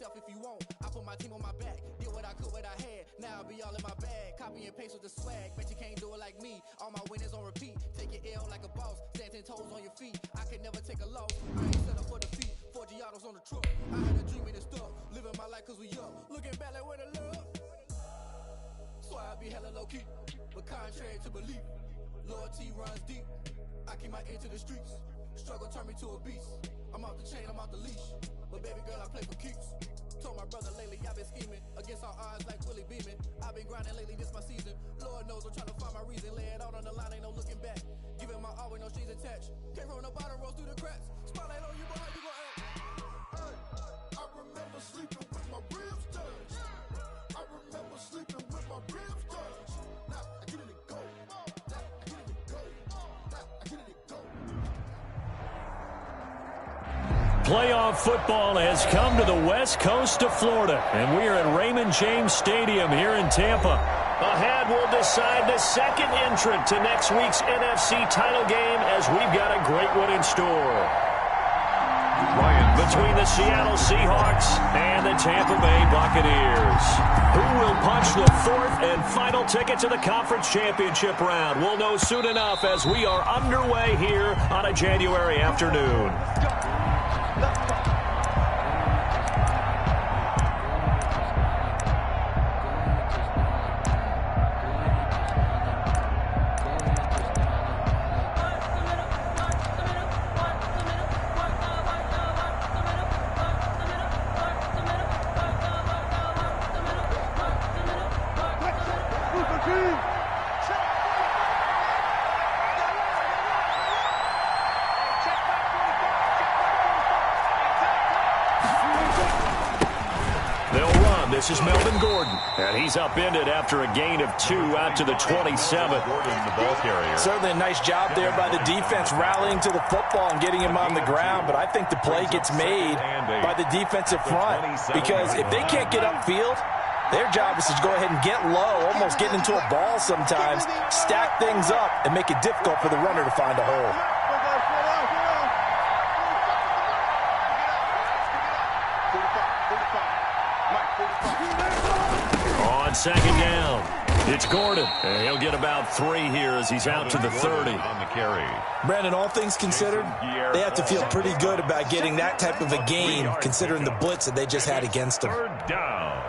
yourself if you want. I put my team on my back, did what I could, what I had. Now I'll be all in my bag, copy and paste with the swag. Bet you can't do it like me. All my winners on repeat. Take your L like a boss, stand 10 toes on your feet. I can never take a loss. I ain't set up for defeat. 4 Giottos on the truck. I had a dream and it's stuck. Living my life cause we up. Looking back like where the love. So I be hella low key, but contrary to belief, loyalty runs deep. I keep my ear to the streets. Struggle turned me to a beast. I'm off the chain, I'm off the leash. But baby girl, I play for keeps. Told my brother lately, I've been scheming against all odds like Willie Beeman. I've been grinding lately, this my season. Lord knows I'm trying to find my reason. Lay it out on the line, ain't no looking back. Giving my all with no strings attached. Came from the bottom, rose through the cracks. Spotlight on you, but how you gon' act? Hey, I remember sleeping with my ribs touched. I remember sleeping with my ribs touched. Now I get it to go. Now I get it to go. Now I get it to go. Playoff football has come to the west coast of Florida, and we are at Raymond James Stadium here in Tampa. Ahead, we'll decide the second entrant to next week's NFC title game as we've got a great one in store. Between the Seattle Seahawks and the Tampa Bay Buccaneers. Who will punch the fourth and final ticket to the conference championship round? We'll know soon enough as we are underway here on a January afternoon. This is Melvin Gordon, and he's upended after a gain of 2 out to the 27. The ball carrier. Certainly a nice job there by the defense rallying to the football and getting him on the ground, but I think the play gets made by the defensive front because if they can't get upfield, their job is to go ahead and get low, almost get into a ball sometimes, stack things up, and make it difficult for the runner to find a hole. On second down, it's Gordon. And he'll get about 3 here as he's out to the 30. On the carry. Brandon, all things considered, they have to feel pretty good about getting that type of a gain considering the blitz that they just had against them. Third down.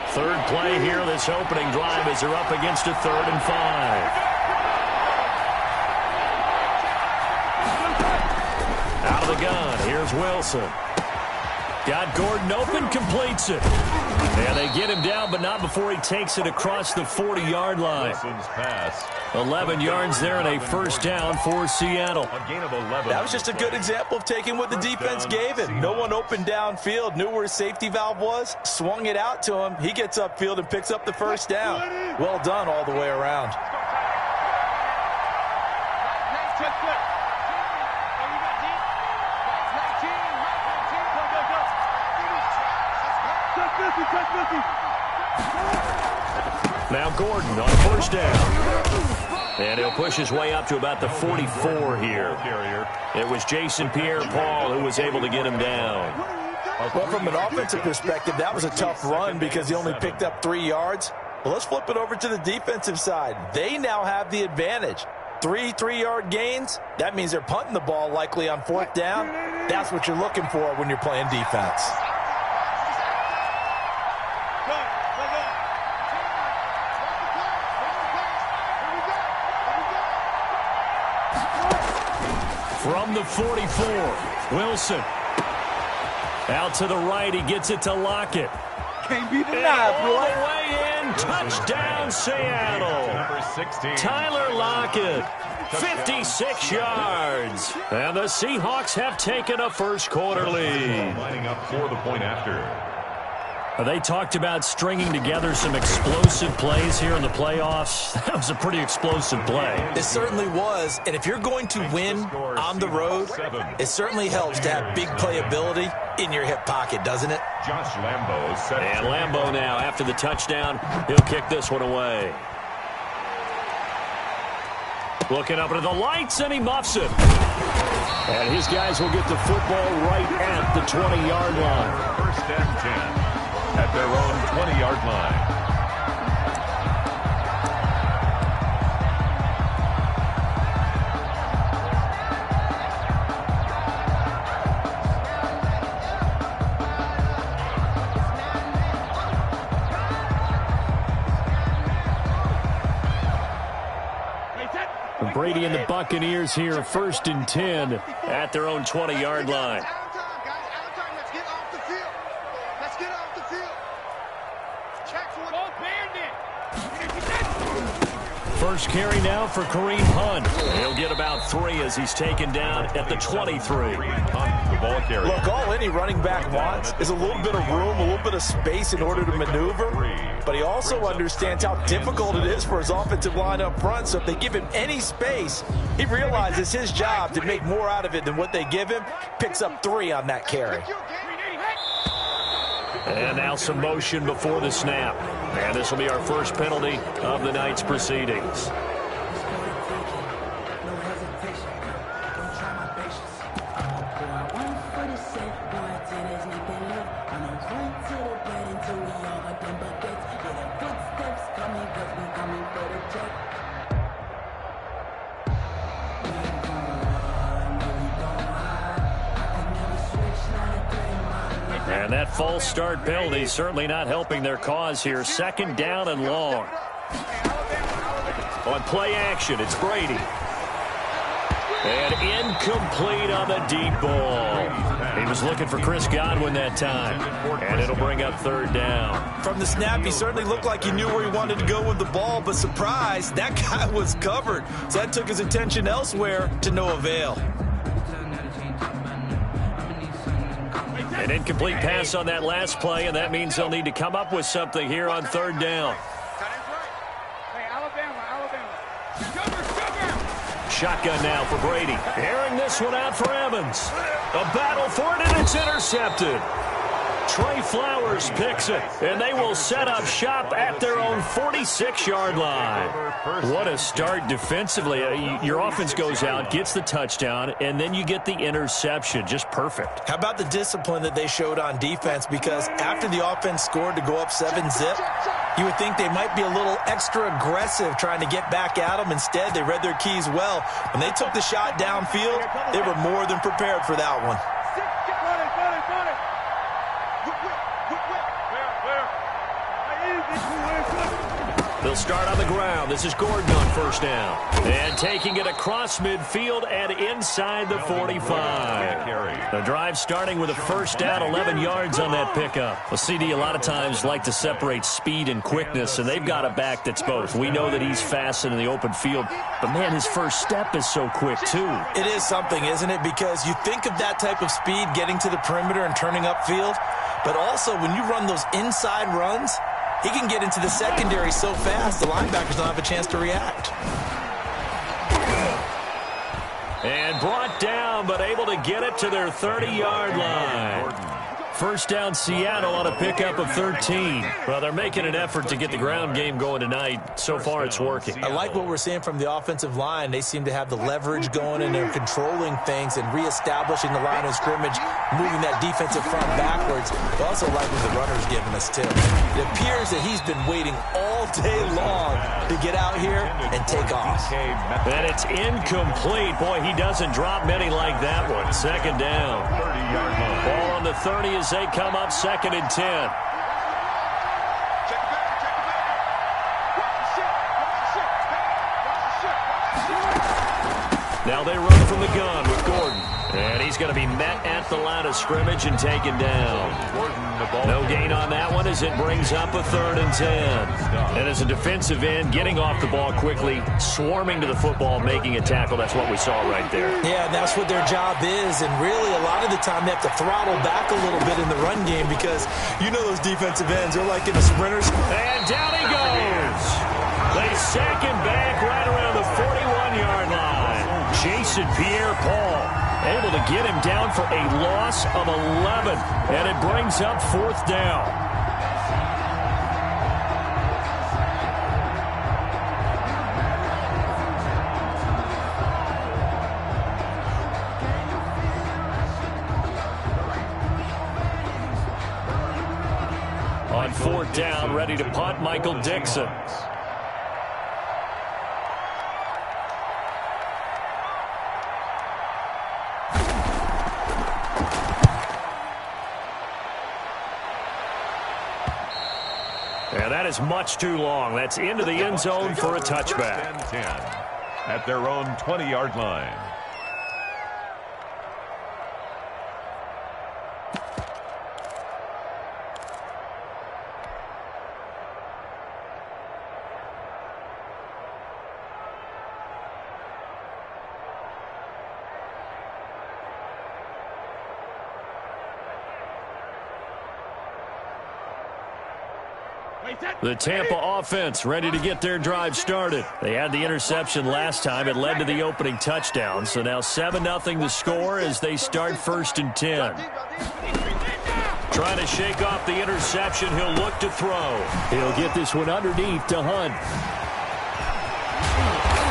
Third play here this opening drive as they're up against a 3rd and 5. Out of the gun, here's Wilson. Got Gordon open, completes it. And they get him down, but not before he takes it across the 40-yard line. Wilson's pass. 11 yards there and a first down for Seattle. A gain of 11. That was just a good example of taking what the defense gave him. No one open downfield, knew where his safety valve was, swung it out to him. He gets upfield and picks up the first down. Well done all the way around. Now Gordon on first down. And he'll push his way up to about the 44 here. It was Jason Pierre-Paul who was able to get him down. Well, from an offensive perspective, that was a tough run because he only picked up 3 yards. Well, let's flip it over to the defensive side. They now have the advantage. 3 3-yard gains, that means they're punting the ball likely on 4th down. That's what you're looking for when you're playing defense. From the 44, Wilson. Out to the right, he gets it to Lockett. Can't be denied, boy. All the way in, touchdown Seattle. Number 16. Tyler Lockett, 56 yards. And the Seahawks have taken a first quarter lead. Lining up for the point after. They talked about stringing together some explosive plays here in the playoffs. That was a pretty explosive play. It certainly was. And if you're going to win on the road, it certainly helps to have big playability in your hip pocket, doesn't it? Josh Lambo set. And Lambo now, after the touchdown, he'll kick this one away. Looking up into the lights, and he muffs it. And his guys will get the football right at the 20-yard line. First and 10 at their own 20-yard line. Brady and the Buccaneers here, first and 10 at their own 20-yard line. First carry now for Kareem Hunt. He'll get about 3 as he's taken down at the 23. Look, all any running back wants is a little bit of room, a little bit of space in order to maneuver. But he also understands how difficult it is for his offensive line up front. So if they give him any space, he realizes his job to make more out of it than what they give him. Picks up 3 on that carry. And now some motion before the snap. And this will be our first penalty of the night's proceedings. And that false start penalty certainly not helping their cause here. Second down and long. On play action, it's Brady. And incomplete on the deep ball. He was looking for Chris Godwin that time. And it'll bring up third down. From the snap, he certainly looked like he knew where he wanted to go with the ball, but surprise, that guy was covered. So that took his attention elsewhere to no avail. An incomplete pass on that last play, and that means they'll need to come up with something here on third down. Shotgun now for Brady. Airing this one out for Evans. A battle for it, and it's intercepted. Trey Flowers picks it, and they will set up shop at their own 46-yard line. What a start defensively. Your offense goes out, gets the touchdown, and then you get the interception. Just perfect. How about the discipline that they showed on defense? Because after the offense scored to go up 7-zip, you would think they might be a little extra aggressive trying to get back at them. Instead, they read their keys well. When they took the shot downfield, they were more than prepared for that one. They'll start on the ground. This is Gordon on first down. And taking it across midfield and inside the 45. The drive starting with a first down, 11 yards on that pickup. Well, CD a lot of times like to separate speed and quickness, and they've got a back that's both. We know that he's fast in the open field, but, man, his first step is so quick, too. It is something, isn't it? Because you think of that type of speed getting to the perimeter and turning upfield, but also when you run those inside runs, he can get into the secondary so fast, the linebackers don't have a chance to react. And brought down, but able to get it to their 30-yard line. First down, Seattle on a pickup of 13. Well, they're making an effort to get the ground game going tonight. So far, it's working. I like what we're seeing from the offensive line. They seem to have the leverage going, and they're controlling things and reestablishing the line of scrimmage, moving that defensive front backwards. I also like what the runner's giving us, too. It appears that he's been waiting all day long to get out here and take off. And it's incomplete. Boy, he doesn't drop many like that one. Second down. 30-yard line. Ball on the 30 as they come up second and 10. Now they run from the gun with Gordon. And he's going to be met at the line of scrimmage and taken down. No gain on that one as it brings up a third and 10. And as a defensive end, getting off the ball quickly, swarming to the football, making a tackle. That's what we saw right there. Yeah, that's what their job is. And really, a lot of the time, they have to throttle back a little bit in the run game because you know those defensive ends, they're like in the sprinters. And down he goes. They sack him back right around the 41-yard line. Jason Pierre-Paul able to get him down for a loss of 11, and it brings up fourth down. 4th down, ready to punt, Michael Dixon. And that is much too long. That's into the end zone for a touchback. 10 at their own 20-yard line. The Tampa offense ready to get their drive started. They had the interception last time. It led to the opening touchdown. So now 7-0 the score as they start 1st and 10. Trying to shake off the interception. He'll look to throw. He'll get this one underneath to Hunt.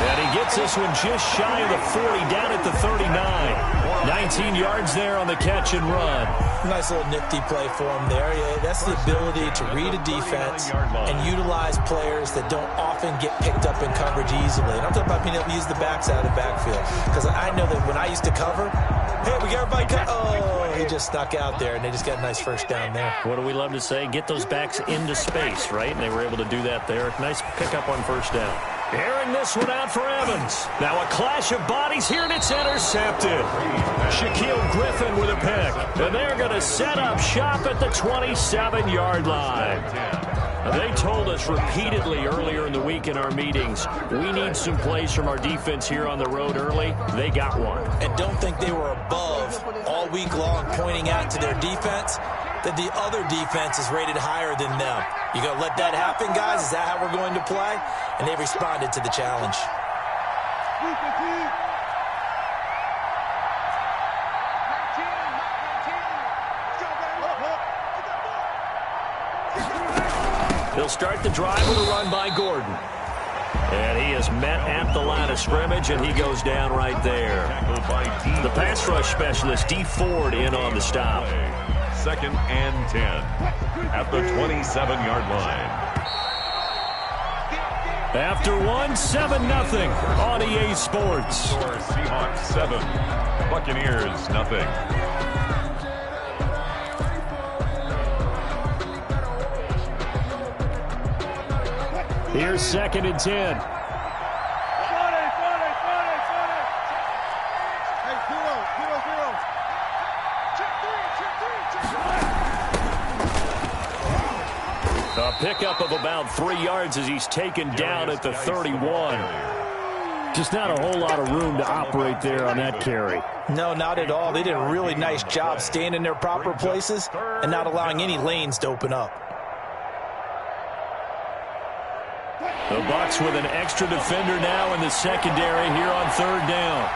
And he gets this one just shy of the 40, down at the 39. 19 yards there on the catch and run. Nice little nifty play for him there. Yeah, that's the ability to read a defense and utilize players that don't often get picked up in coverage easily. And I'm talking about being able to use the backs out of the backfield. Because I know that when I used to cover, hey, we got everybody cut. Oh, he just snuck out there, and they just got a nice first down there. What do we love to say? Get those backs into space, right? And they were able to do that there. Nice pickup on 1st down. Airing this one out for Evans. Now a clash of bodies here, and it's intercepted. Shaquille Griffin with a pick. And they're going to set up shop at the 27-yard line. They told us repeatedly earlier in the week in our meetings, we need some plays from our defense here on the road early. They got one. And don't think they were above all week long pointing out to their defense that the other defense is rated higher than them. You going to let that happen, guys? Is that how we're going to play? And they responded to the challenge. They'll start the drive with a run by Gordon. And he is met at the line of scrimmage, and he goes down right there. The pass rush specialist, D. Ford, in on the stop. 2nd and 10 at the 27-yard line. After 7-0 on EA Sports. Seahawks 7, Buccaneers nothing. Here's 2nd and 10. A pickup of about 3 yards as he's taken down at the 31. Just not a whole lot of room to operate there on that carry. No, not at all. They did a really nice job staying in their proper places and not allowing any lanes to open up. The Bucs with an extra defender now in the secondary here on 3rd down.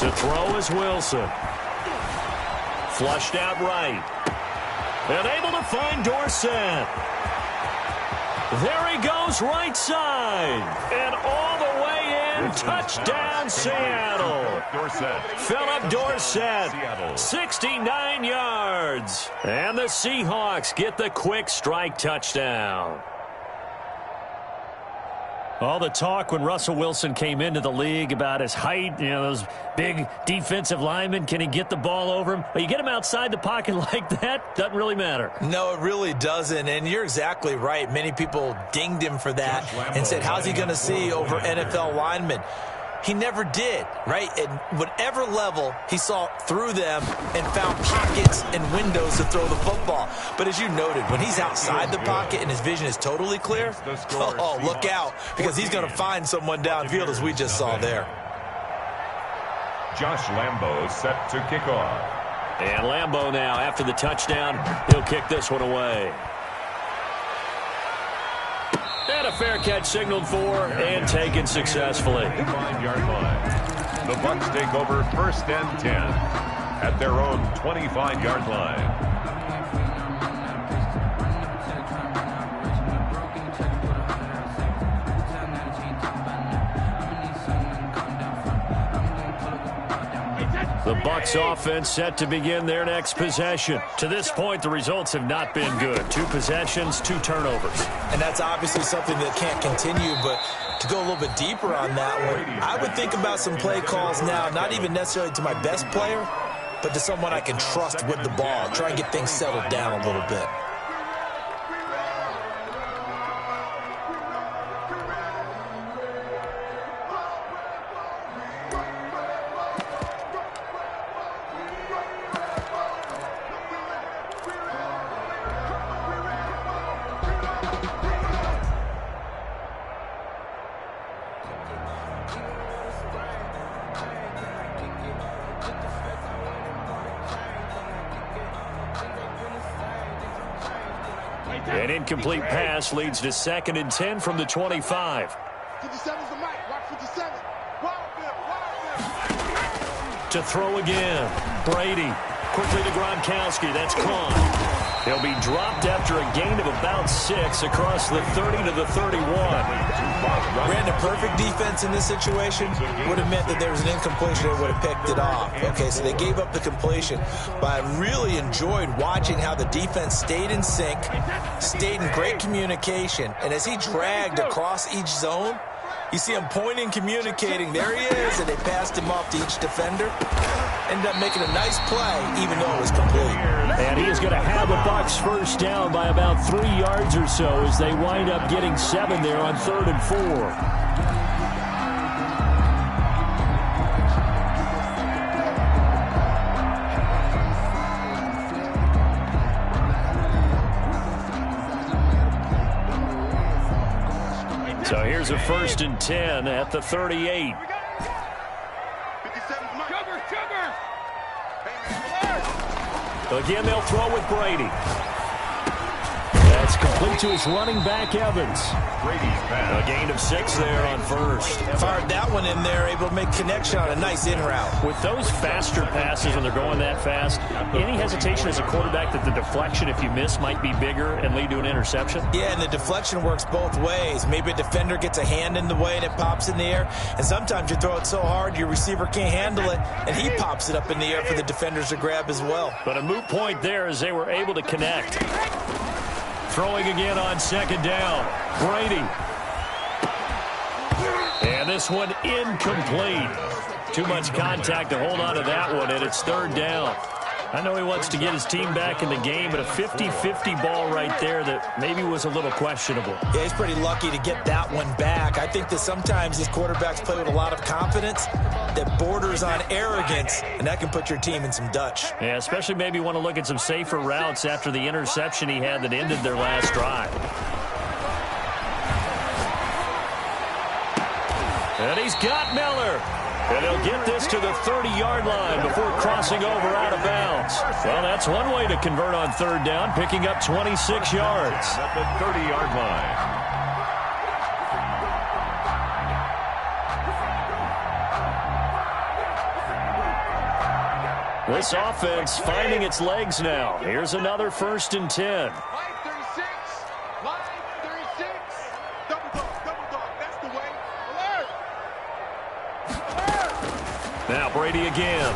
To throw is Wilson. Flushed out right. And able to find Dorsett. There he goes right side. And all the way in. Touchdown, Seattle. Philip Dorsett, 69 yards. And the Seahawks get the quick strike touchdown. All the talk when Russell Wilson came into the league about his height, you know, those big defensive linemen, can he get the ball over him? But you get him outside the pocket like that, doesn't really matter. No, it really doesn't, and you're exactly right. Many people dinged him for that and said, how's he going to see over NFL linemen? He never did, right? At whatever level, he saw through them and found pockets and windows to throw the football. But as you noted, when he's outside the pocket and his vision is totally clear, oh, look out, because he's going to find someone downfield, as we just saw there. Josh Lambo set to kick off. And Lambo now, after the touchdown, he'll kick this one away. And a fair catch signaled for and taken successfully. 5-yard line. The Bucs take over 1st and 10 at their own 25-yard line. The Bucs offense set to begin their next possession. To this point, the results have not been good. 2 possessions, 2 turnovers. And that's obviously something that can't continue, but to go a little bit deeper on that one, I would think about some play calls now, not even necessarily to my best player, but to someone I can trust with the ball. Try and get things settled down a little bit. An incomplete pass leads to 2nd and 10 from the 25. 57's the mic. Watch 57. To throw again. Brady. Quickly to Gronkowski. That's caught. He'll be dropped after a gain of about 6 across the 30 to the 31. Ran a perfect defense in this situation. Would have meant that there was an incompletion that would have picked it off. Okay, so they gave up the completion. But I really enjoyed watching how the defense stayed in sync, stayed in great communication. And as he dragged across each zone, you see him pointing, communicating. There he is, and they passed him off to each defender. Ended up making a nice play, even though it was complete. And he is going to have the Bucs first down by about 3 yards or so as they wind up getting 7 there on 3rd and 4. So here's a 1st and 10 at the 38. Again, they'll throw with Brady. That's complete to his running back, Evans. A gain of 6 there on 1st. Fired that one in there, able to make connection on a nice in route. With those faster passes when they're going that fast, any hesitation as a quarterback that the deflection, if you miss, might be bigger and lead to an interception? Yeah, and the deflection works both ways. Maybe a defender gets a hand in the way and it pops in the air. And sometimes you throw it so hard your receiver can't handle it, and he pops it up in the air for the defenders to grab as well. But a moot point there as they were able to connect. Throwing again on 2nd down. Brady. And this one incomplete. Too much contact to hold on to that one, and it's 3rd down. I know he wants to get his team back in the game, but a 50-50 ball right there that maybe was a little questionable. Yeah, he's pretty lucky to get that one back. I think that sometimes these quarterbacks play with a lot of confidence that borders on arrogance, and that can put your team in some Dutch. Yeah, especially maybe want to look at some safer routes after the interception he had that ended their last drive. And he's got Miller. And he'll get this to the 30-yard line before crossing over out of bounds. Well, that's one way to convert on 3rd down, picking up 26 yards. At the 30-yard line. This offense finding its legs now. Here's another 1st and 10. Now Brady again.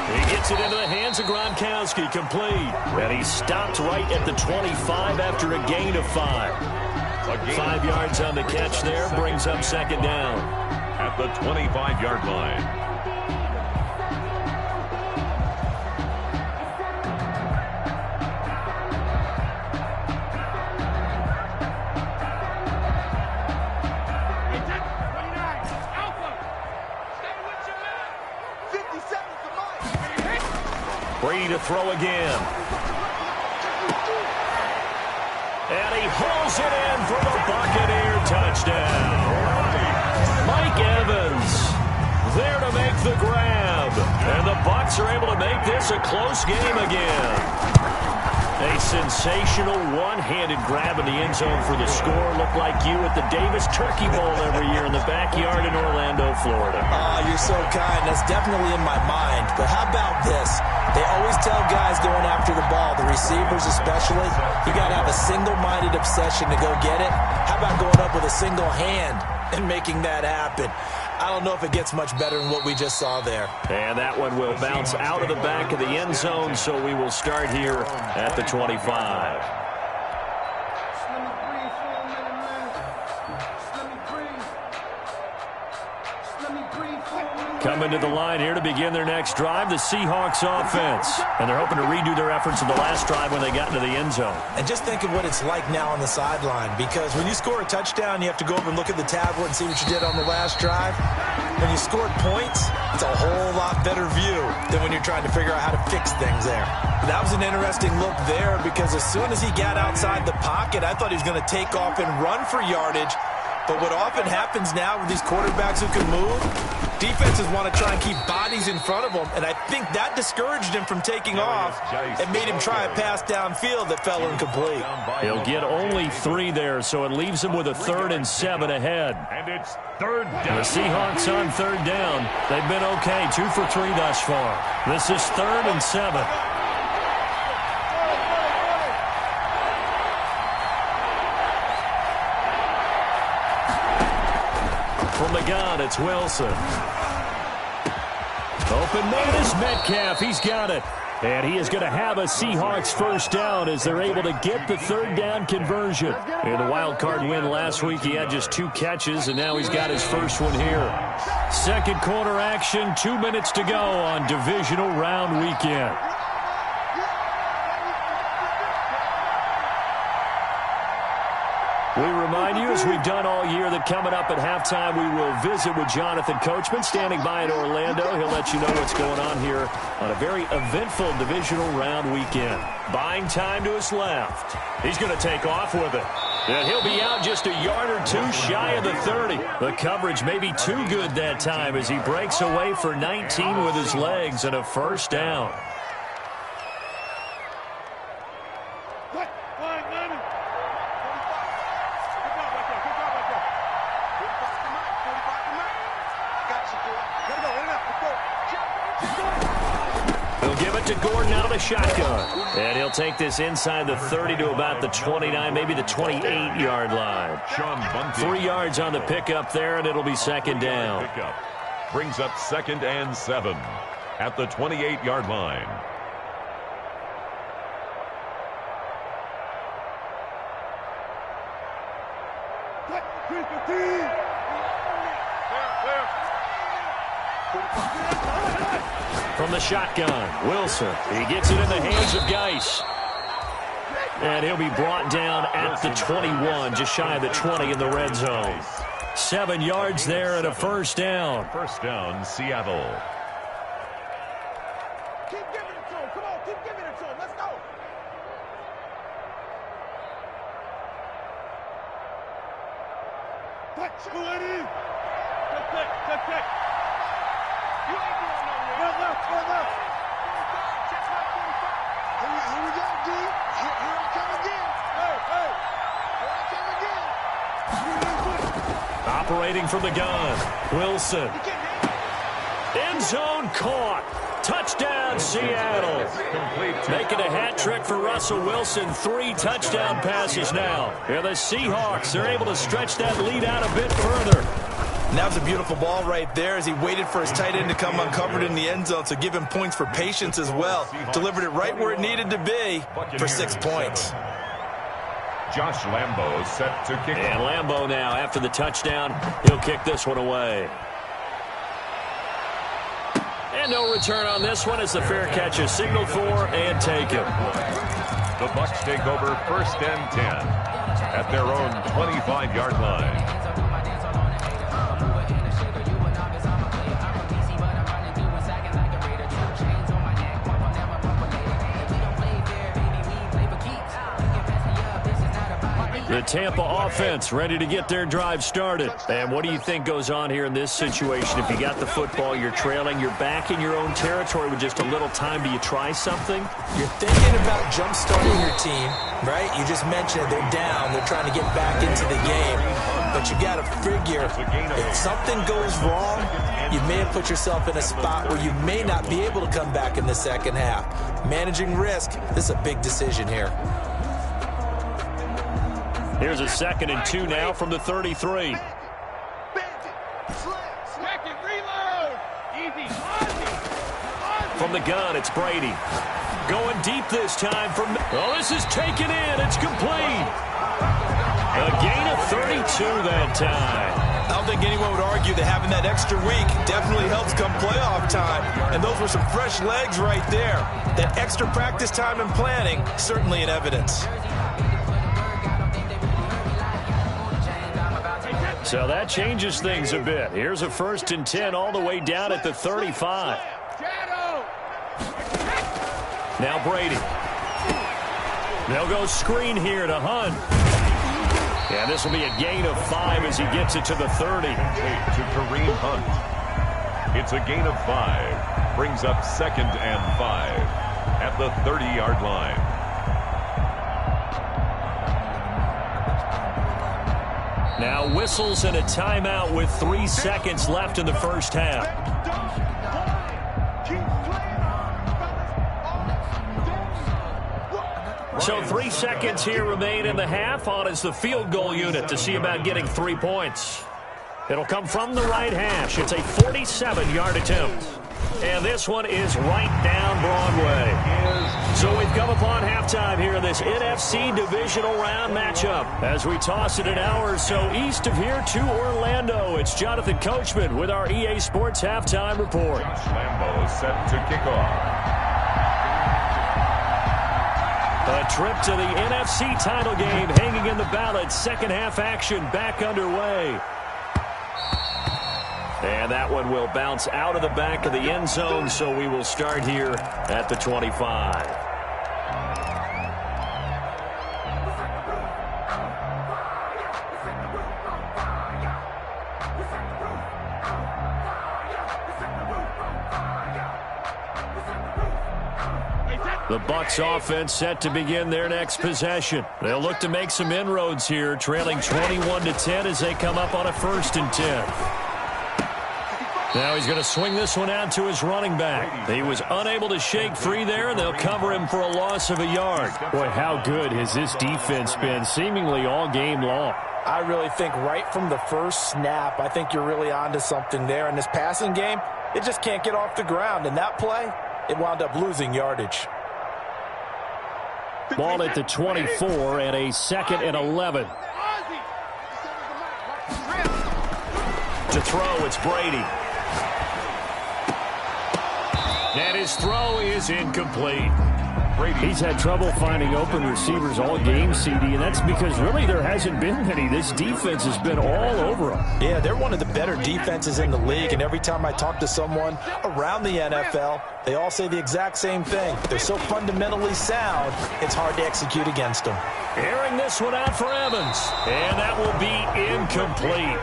He gets it into the hands of Gronkowski, complete. And he stopped right at the 25 after a gain of 5. 5 yards on the catch there, brings up 2nd down. At the 25-yard line. Brady to throw again. And he hauls it in for the Buccaneer touchdown. Mike Evans there to make the grab. And the Bucs are able to make this a close game again. A sensational one-handed grab in the end zone for the score. Looked like you at the Davis Turkey Bowl every year in the backyard in Orlando, Florida. Oh, you're so kind. That's definitely in my mind. But how about this? They always tell guys going after the ball, the receivers especially, you got to have a single-minded obsession to go get it. How about going up with a single hand and making that happen? I don't know if it gets much better than what we just saw there. And that one will bounce out of the back of the end zone, so we will start here at the 25. Coming to the line here to begin their next drive, the Seahawks offense. And they're hoping to redo their efforts in the last drive when they got into the end zone. And just think of what it's like now on the sideline, because when you score a touchdown, you have to go over and look at the tablet and see what you did on the last drive. When you scored points, it's a whole lot better view than when you're trying to figure out how to fix things there. That was an interesting look there, because as soon as he got outside the pocket, I thought he was going to take off and run for yardage. But what often happens now with these quarterbacks who can move, defenses want to try and keep bodies in front of them, and I think that discouraged him from taking off and made him try a pass downfield that fell incomplete. He'll get only 3 there, so it leaves him with a 3rd and 7 ahead. And it's 3rd down. The Seahawks on 3rd down. They've been okay, 2 for 3 thus far. This is 3rd and 7. From the gun, it's Wilson. Open man is Metcalf. He's got it. And he is going to have a Seahawks first down as they're able to get the 3rd down conversion. In the wild card win last week, he had just 2 catches, and now he's got his first one here. Second quarter action, 2 minutes to go on divisional round weekend. We remind you, as we've done all year, that coming up at halftime, we will visit with Jonathan Coachman, standing by in Orlando. He'll let you know what's going on here on a very eventful divisional round weekend. Buying time to his left. He's going to take off with it. And he'll be out just a yard or 2 shy of the 30. The coverage may be too good that time as he breaks away for 19 with his legs and a first down. To Gordon out of the shotgun. And he'll take this inside the 30 to about the 29, maybe the 28-yard line. 3 yards on the pickup there, and it'll be 2nd down. Pickup brings up 2nd and 7 at the 28-yard line. From the shotgun, Wilson. He gets it in the hands of Geis. And he'll be brought down at the 21, just shy of the 20 in the red zone. 7 yards there and a first down. First down, Seattle. Keep giving it to him. Come on, keep giving it to him. Let's go. Touch. Go ahead in. Check. You ain't going nowhere. Left. Here we go, D. Here I come again. Hey. Here I come again. Operating from the gun, Wilson. End zone caught. Touchdown, Seattle. Making a hat trick for Russell Wilson. 3 touchdown passes now. And the Seahawks are able to stretch that lead out a bit further. And that was a beautiful ball right there as he waited for his tight end to come uncovered in the end zone, so give him points for patience as well. Delivered it right where it needed to be for 6 points. Josh Lambo set to kick. And Lambo now, after the touchdown, he'll kick this one away. And no return on this one as the fair catch is signaled for and taken. The Bucs take over 1st and 10 at their own 25-yard line. The Tampa offense ready to get their drive started. And what do you think goes on here in this situation? If you got the football, you're trailing, you're back in your own territory with just a little time. Do you try something? You're thinking about jump-starting your team, right? You just mentioned they're down. They're trying to get back into the game. But you got to figure, if something goes wrong, you may have put yourself in a spot where you may not be able to come back in the second half. Managing risk, this is a big decision here. Here's a 2nd and 2 now from the 33. from the gun. It's Brady. Going deep this time from... Oh, this is taken in. It's complete. A gain of 32 that time. I don't think anyone would argue that having that extra week definitely helps come playoff time. And those were some fresh legs right there. That extra practice time and planning, certainly in evidence. So that changes things a bit. Here's a 1st and 10 all the way down at the 35. Now Brady. They'll go screen here to Hunt. And this will be a gain of 5 as he gets it to the 30. To Kareem Hunt. It's a gain of 5. Brings up 2nd and 5 at the 30-yard line. Now whistles and a timeout with 3 seconds left in the first half. So 3 seconds here remain in the half. On is the field goal unit to see about getting 3 points. It'll come from the right hash. It's a 47-yard attempt. And this one is right down Broadway. So we've come upon halftime here in this NFC Divisional Round matchup. As we toss it an hour or so east of here to Orlando, it's Jonathan Coachman with our EA Sports Halftime Report. Josh Lambo set to kick off. A trip to the NFC title game hanging in the balance. Second half action back underway. And that one will bounce out of the back of the end zone, so we will start here at the 25. The Bucs offense set to begin their next possession. They'll look to make some inroads here, trailing 21-10 as they come up on a 1st and 10. Now he's going to swing this one out to his running back. He was unable to shake free there, and they'll cover him for a loss of a yard. Boy, how good has this defense been seemingly all game long? I really think right from the first snap, I think you're really onto something there. In this passing game, it just can't get off the ground. And that play, it wound up losing yardage. Ball at the 24 and a 2nd and 11. To throw, it's Brady. And his throw is incomplete. He's had trouble finding open receivers all game, CD, and that's because really there hasn't been any. This defense has been all over them. Yeah, they're one of the better defenses in the league, and every time I talk to someone around the NFL, they all say the exact same thing. They're so fundamentally sound, it's hard to execute against them. Airing this one out for Evans, and that will be incomplete.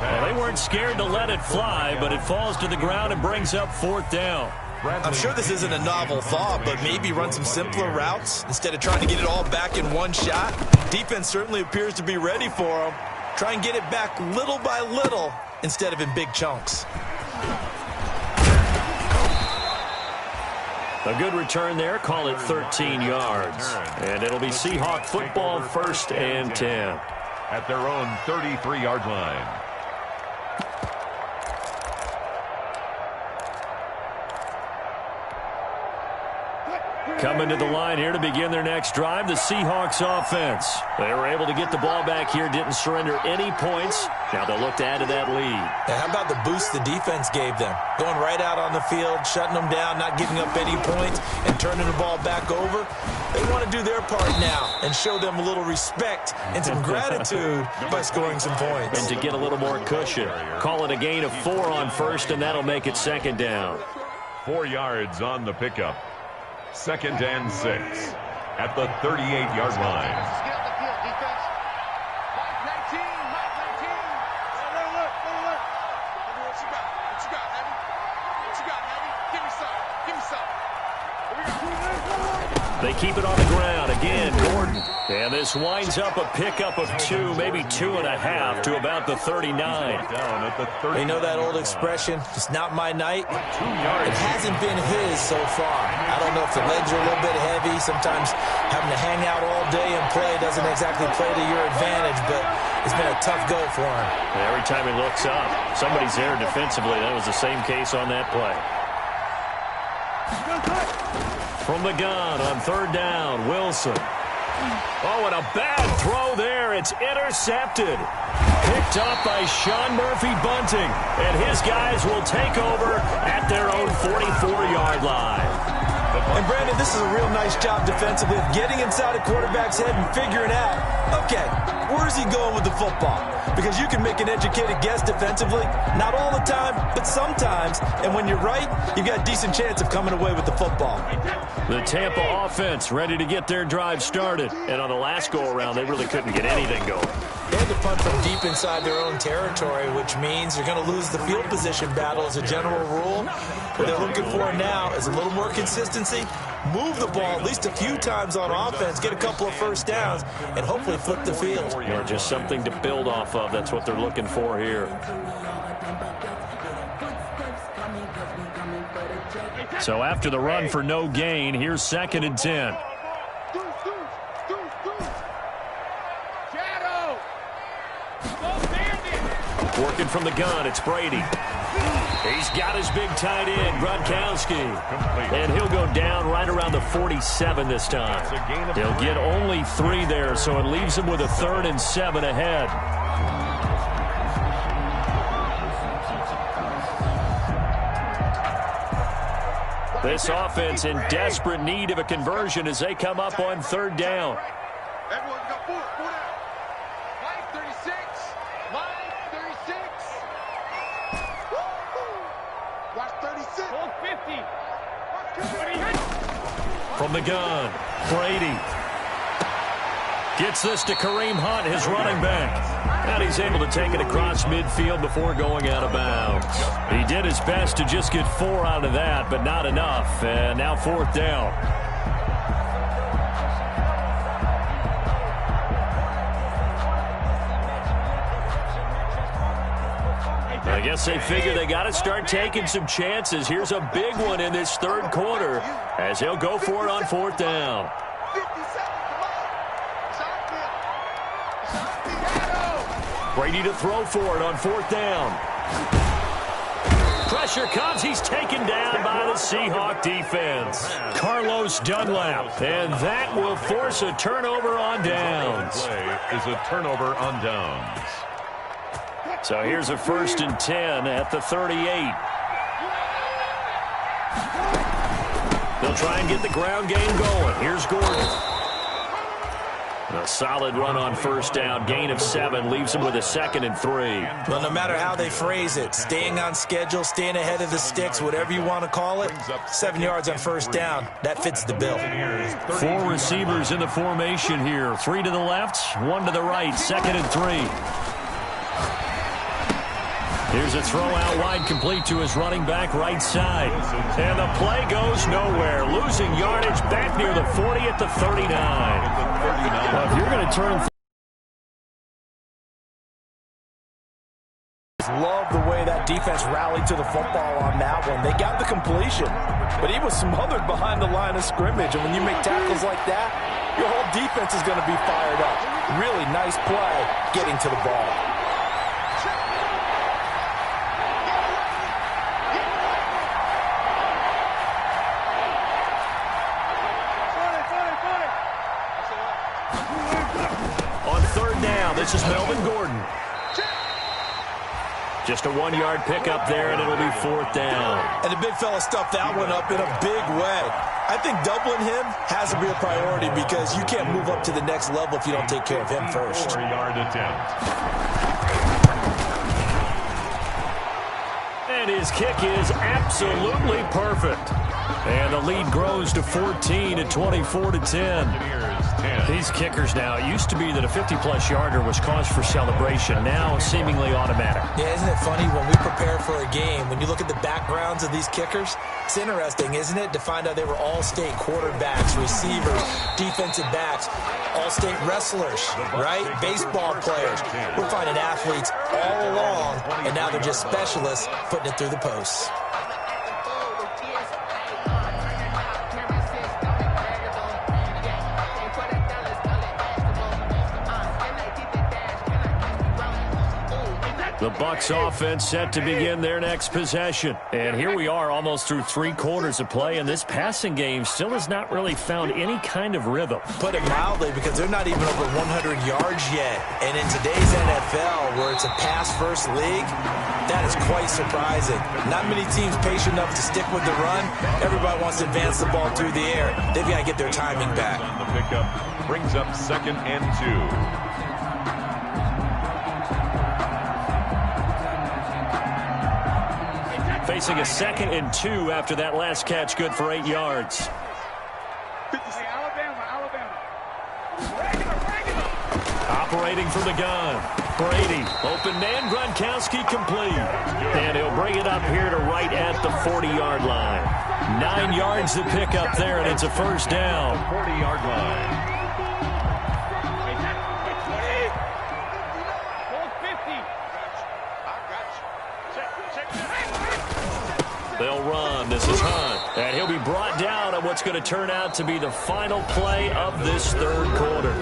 Well, they weren't scared to let it fly, but it falls to the ground and brings up 4th down. I'm sure this isn't a novel thought, but maybe run some simpler routes instead of trying to get it all back in one shot. Defense certainly appears to be ready for them. Try and get it back little by little instead of in big chunks. A good return there. Call it 13 yards. And it'll be Seahawk football, 1st and 10. At their own 33-yard line. Coming to the line here to begin their next drive, the Seahawks offense. They were able to get the ball back here, didn't surrender any points. Now they'll look to add to that lead. And how about the boost the defense gave them? Going right out on the field, shutting them down, not giving up any points, and turning the ball back over. They want to do their part now and show them a little respect and some gratitude by scoring some points. And to get a little more cushion. Call it a gain of 4 on 1st, and that'll make it 2nd down. 4 yards on the pickup. 2nd and 6 at the 38-yard line. Get on the field, defense. Mike 19, Mike 19. Look. What you got? What you got, Heavy? What you got, Heavy? Give me some. They keep it on the ground. Again, Gordon. And this winds up a pickup of 2, maybe 2.5 to about the 39. Down at the 30. You know that old expression, it's not my night? It hasn't been his so far. I don't know if the legs are a little bit heavy. Sometimes having to hang out all day and play doesn't exactly play to your advantage, but it's been a tough go for him. Every time he looks up, somebody's there defensively. That was the same case on that play. From the gun on third down, Wilson. Oh, and a bad throw there. It's intercepted. Picked up by Sean Murphy-Bunting. And his guys will take over at their own 44-yard line. And, Brandon, this is a real nice job defensively of getting inside a quarterback's head and figuring out, okay, where's he going with the football? Because you can make an educated guess defensively, not all the time, but sometimes. And when you're right, you've got a decent chance of coming away with the football. The Tampa offense ready to get their drive started. And on the last go-around, they really couldn't get anything going. They had to punt from deep inside their own territory, which means you're going to lose the field position battle as a general rule. What they're looking for now is a little more consistency, move the ball at least a few times on offense, get a couple of first downs, and hopefully flip the field. Or just something to build off of. That's what they're looking for here. So after the run for no gain, here's 2nd and 10. Working from the gun, it's Brady. He's got his big tight end, Gronkowski. And he'll go down right around the 47 this time. He'll get only 3 there, so it leaves him with a 3rd and 7 ahead. This offense in desperate need of a conversion as they come up on 3rd down. Everyone's got 4 down. Line 36. Line 36. Watch 36. Hold 50. From the gun, Brady. Gets this to Kareem Hunt, his running back. And he's able to take it across midfield before going out of bounds. He did his best to just get 4 out of that, but not enough. And now 4th down. I guess they figure they got to start taking some chances. Here's a big one in this 3rd quarter as he'll go for it on 4th down. Brady to throw for it on 4th down. Pressure comes. He's taken down by the Seahawk defense. Carlos Dunlap. And that will force a turnover on downs. Is a turnover on downs. So here's a 1st and 10 at the 38. They'll try and get the ground game going. Here's Gordon. A solid run on 1st down. Gain of 7 leaves him with a 2nd and 3. Well, no matter how they phrase it, staying on schedule, staying ahead of the sticks, whatever you want to call it, 7 yards on 1st down, that fits the bill. 4 receivers in the formation here. 3 to the left, 1 to the right. 2nd and 3. Here's a throw out wide, complete to his running back right side. And the play goes nowhere. Losing yardage back near the 40 at the 39. Well, if you're going to turn... Love the way that defense rallied to the football on that one. They got the completion, but he was smothered behind the line of scrimmage. And when you make tackles like that, your whole defense is going to be fired up. Really nice play getting to the ball. This is Melvin Gordon. Just a 1-yard pickup there, and it'll be 4th down. And the big fella stuffed that one up in a big way. I think doubling him has to be a priority because you can't move up to the next level if you don't take care of him first. 4-yard attempt. And his kick is absolutely perfect. And the lead grows to 14 at 24-10. These kickers now, it used to be that a 50-plus yarder was cause for celebration. Now seemingly automatic. Yeah, isn't it funny when we prepare for a game, when you look at the backgrounds of these kickers, it's interesting, isn't it, to find out they were all-state quarterbacks, receivers, defensive backs, all-state wrestlers, right? Baseball players. We're finding athletes all along, and now they're just specialists putting it through the posts. The Bucs offense set to begin their next possession. And here we are almost through 3 quarters of play, and this passing game still has not really found any kind of rhythm. Put it mildly, because they're not even over 100 yards yet. And in today's NFL, where it's a pass-first league, that is quite surprising. Not many teams patient enough to stick with the run. Everybody wants to advance the ball through the air. They've got to get their timing back. The pickup brings up 2nd and 2. Facing a 2nd and 2 after that last catch, good for 8 yards. Operating from the gun. Brady, open man, Gronkowski complete. And he'll bring it up here to right at the 40-yard line. 9 yards to pick up there, and it's a first down. 40-yard line. They'll run. This is Hunt. And he'll be brought down on what's going to turn out to be the final play of this 3rd quarter.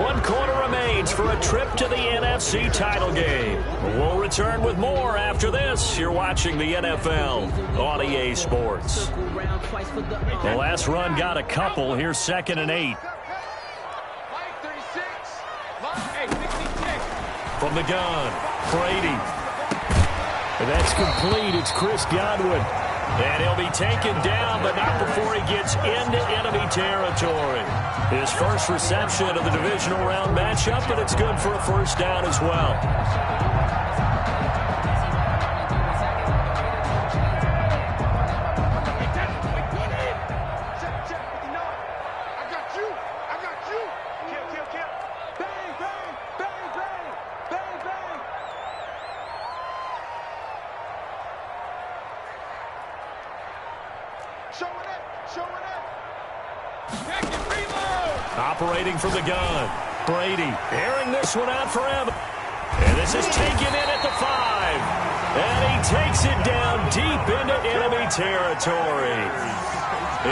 1 quarter remains for a trip to the NFC title game. We'll return with more after this. You're watching the NFL on EA Sports. The last run got a couple. Here's 2nd and 8. From the gun, Brady. And that's complete. It's Chris Godwin. And he'll be taken down, but not before he gets into enemy territory. His first reception of the divisional round matchup, and it's good for a first down as well. Operating from the gun. Brady airing this one out for Evans. And this is taken in at the 5. And he takes it down deep into enemy territory.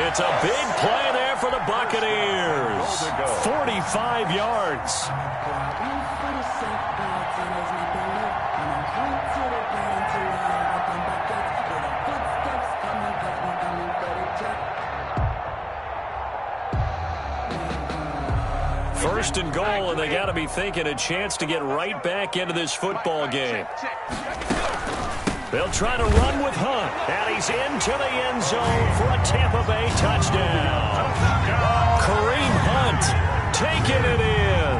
It's a big play there for the Buccaneers. 45 yards. First and goal, and they got to be thinking a chance to get right back into this football game. They'll try to run with Hunt, and he's into the end zone for a Tampa Bay touchdown. Kareem Hunt taking it in,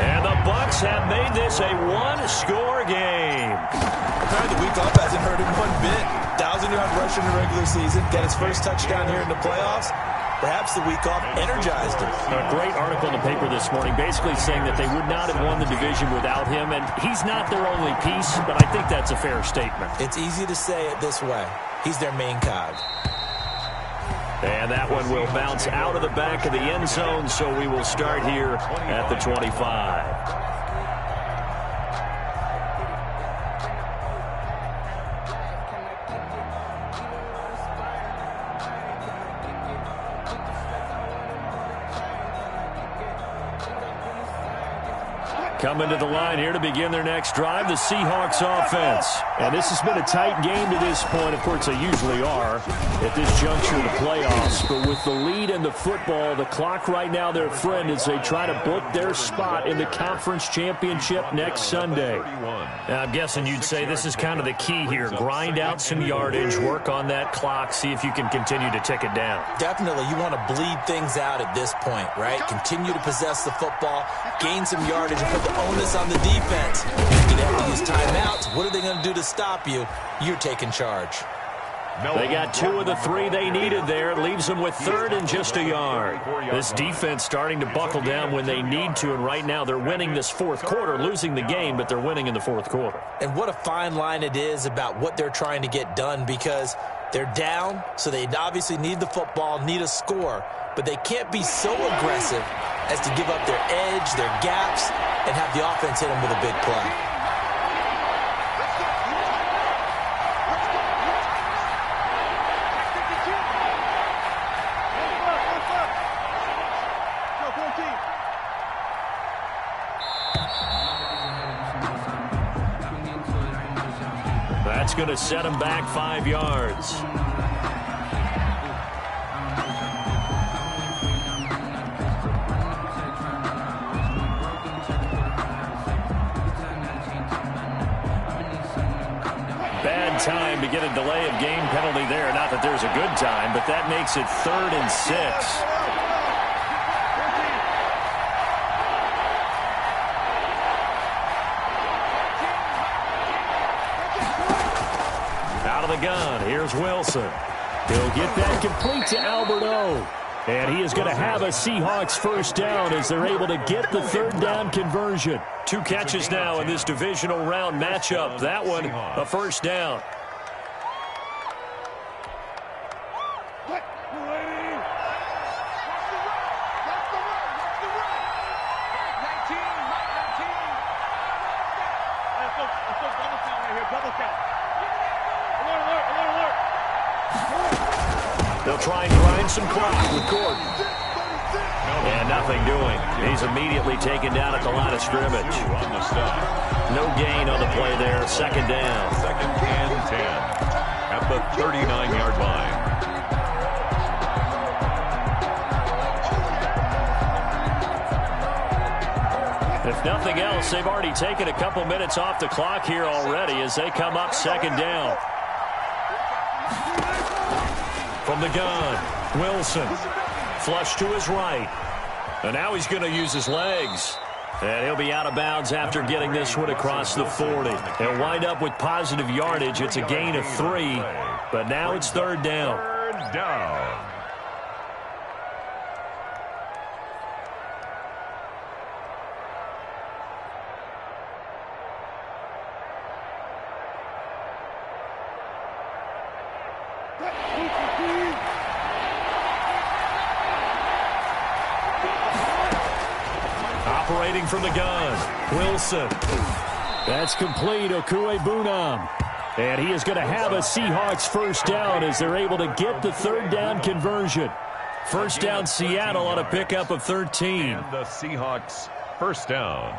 and the Bucs have made this a 1-score game. The week off hasn't hurt him one bit. 1,000-yard rush in the regular season, got his first touchdown here in the playoffs. Perhaps the week off energized him. A great article in the paper this morning basically saying that they would not have won the division without him, and he's not their only piece, but I think that's a fair statement. It's easy to say it this way. He's their main cog. And that one will bounce out of the back of the end zone, so we will start here at the 25. Coming to the line here to begin their next drive, the Seahawks offense. And this has been a tight game to this point. Of course, they usually are at this juncture of the playoffs. But with the lead in the football, the clock right now their friend as they try to book their spot in the conference championship next Sunday. Now, I'm guessing you'd say this is kind of the key here. Grind out some yardage, work on that clock, see if you can continue to tick it down. Definitely. You want to bleed things out at this point, right? Continue to possess the football, gain some yardage, and put the onus on the defense. Do they have to use timeouts? What are they going to do to stop you? You're taking charge. They got 2 of the 3 they needed there. It leaves them with 3rd and just a yard. This defense starting to buckle down when they need to, and right now they're winning this 4th quarter, losing the game, but they're winning in the 4th quarter. And what a fine line it is about what they're trying to get done, because they're down, so they obviously need the football, need a score, but they can't be so aggressive as to give up their edge, their gaps, and have the offense hit them with a big play. going to set him back 5 yards. Bad time to get a delay of game penalty there. Not that there's a good time, but that makes it 3rd and 6. Out of the gun, here's Wilson. He'll get that complete to Alberto. And he is going to have a Seahawks first down as they're able to get the 3rd down conversion. 2 catches now in this divisional round matchup. That one, a first down. They'll try and grind some clock with Gordon. And nothing doing. He's immediately taken down at the line of scrimmage. No gain on the play there. 2nd down. 2nd and 10 at the 39-yard line. If nothing else, they've already taken a couple minutes off the clock here already as they come up 2nd down. From the gun, Wilson. Flush to his right. And now he's going to use his legs. And he'll be out of bounds after getting this one across the 40. He'll wind up with positive yardage. It's a gain of 3. But now it's 3rd down. 3rd down. Operating from the gun, Wilson. That's complete, Okuebunam. And he is going to have a Seahawks first down as they're able to get the 3rd down conversion. First down Seattle on a pickup of 13. And the Seahawks first down.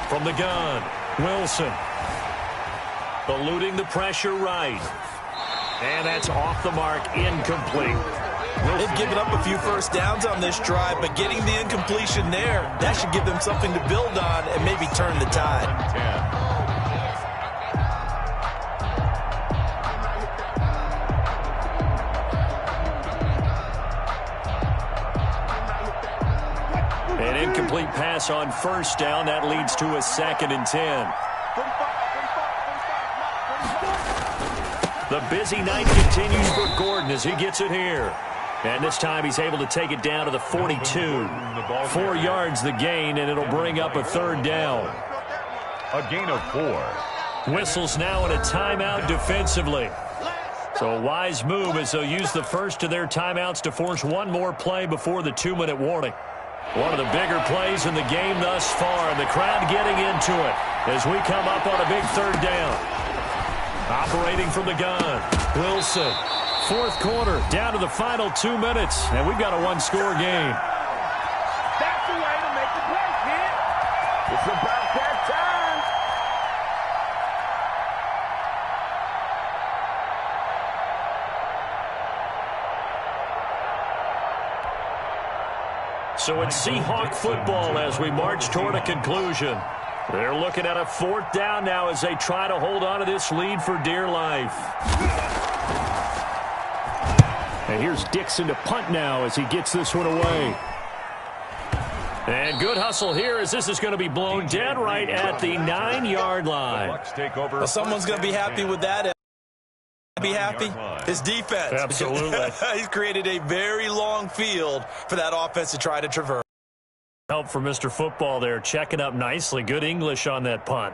From the gun, Wilson. Eluding the pressure right. And that's off the mark, incomplete. They've given up a few first downs on this drive, but getting the incompletion there, that should give them something to build on and maybe turn the tide. An incomplete pass on first down. That leads to a 2nd and 10. The busy night continues for Gordon as he gets it here. And this time he's able to take it down to the 42. 4 yards the gain, and it'll bring up a 3rd down. A gain of 4. Whistles now in a timeout defensively. So a wise move as they'll use the first of their timeouts to force one more play before the 2-minute warning. One of the bigger plays in the game thus far, and the crowd getting into it as we come up on a big 3rd down. Operating from the gun, Wilson. 4th quarter, down to the final 2 minutes, and we've got a 1-score game. That's the way to make the play, kid. It's about that time. So it's Seahawk football as we march toward a conclusion. They're looking at a 4th down now as they try to hold on to this lead for dear life. And here's Dixon to punt now as he gets this one away. And good hustle here as this is going to be blown dead right at the 9-yard line. Well, someone's going to be happy with that. Be happy? His defense. Absolutely. He's created a very long field for that offense to try to traverse. Help for Mr. Football there, checking up nicely. Good English on that punt.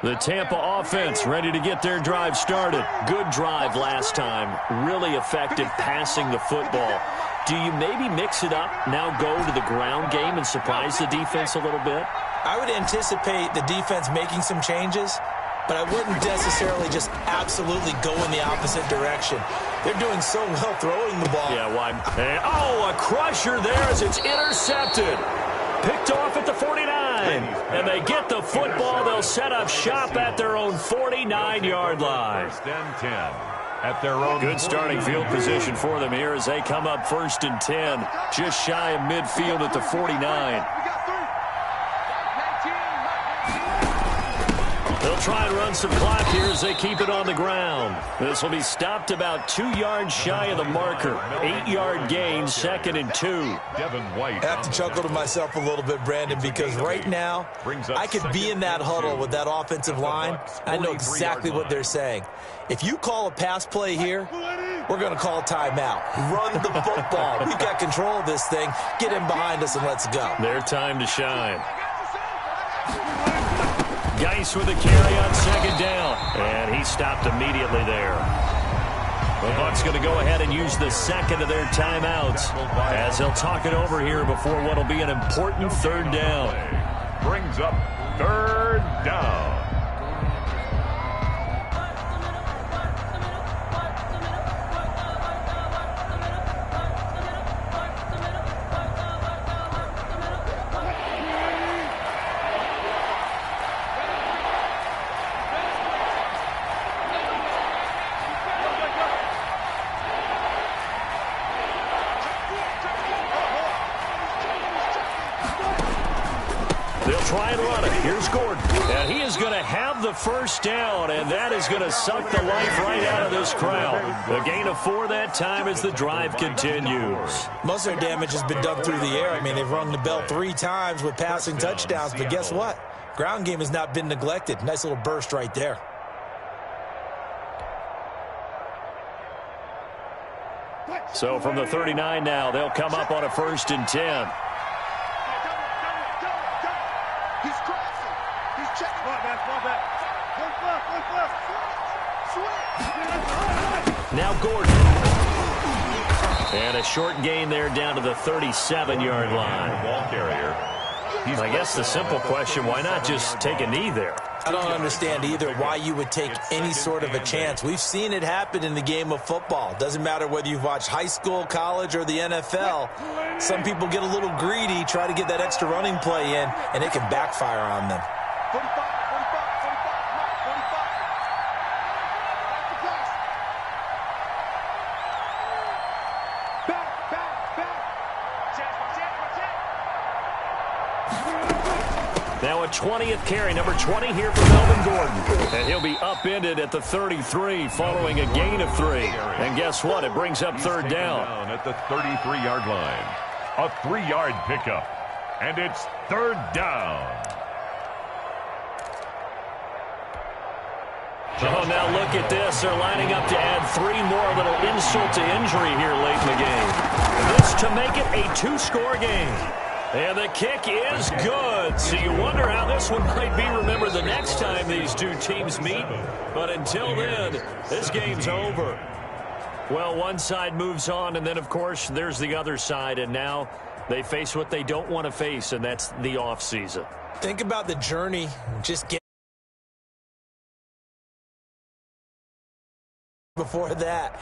The Tampa offense ready to get their drive started. Good drive last time. Really effective passing the football. Do you maybe mix it up, now go to the ground game and surprise the defense a little bit? I would anticipate the defense making some changes, but I wouldn't necessarily just absolutely go in the opposite direction. They're doing so well throwing the ball. Yeah, why? And, oh, a crusher there as it's intercepted. Picked off at the 49. And they get the football. They'll set up shop at their own 49-yard line. First and 10 at their own. Good starting field position for them here as they come up 1st and 10. Just shy of midfield at the 49. They'll try and run some clock here as they keep it on the ground. This will be stopped about 2 yards shy of the marker. 8-yard gain, 2nd and 2. Devin White. I have to chuckle to myself a little bit, Brandon, because right now I could be in that huddle with that offensive line. I know exactly what they're saying. If you call a pass play here, we're going to call a timeout. Run the football. We've got control of this thing. Get in behind us and let's go. Their time to shine. Geis with a carry on 2nd down. And he stopped immediately there. The Bucs going to go ahead and use the 2nd of their timeouts as they'll talk it over here before what will be an important 3rd down. Brings up 3rd down. Try and run it. Here's Gordon. And he is going to have the 1st down, and that is going to suck the life right out of this crowd. The gain of 4 that time as the drive continues. Most of their damage has been done through the air. I mean, they've rung the bell 3 times with passing touchdowns, but guess what? Ground game has not been neglected. Nice little burst right there. So from the 39 now, they'll come up on a 1st and 10. Now Gordon. And a short gain there down to the 37-yard line. Ball carrier. I guess the simple question, why not just take a knee there? I don't understand either why you would take any sort of a chance. We've seen it happen in the game of football. Doesn't matter whether you've watched high school, college, or the NFL. Some people get a little greedy, try to get that extra running play in, and it can backfire on them. Now a 20th carry, number 20 here for Melvin Gordon. And he'll be upended at the 33 following a gain of 3. And guess what? It brings up 3rd down. At the 33-yard line. A 3-yard pickup. And it's 3rd down. Oh, now look at this. They're lining up to add 3 more. A little insult to injury here late in the game. This to make it a 2-score game. And the kick is good. So you wonder how this one might be remembered the next time these two teams meet. But until then, this game's over. Well, one side moves on, and then, of course, there's the other side. And now they face what they don't want to face, and that's the offseason. Think about the journey. Just get before that.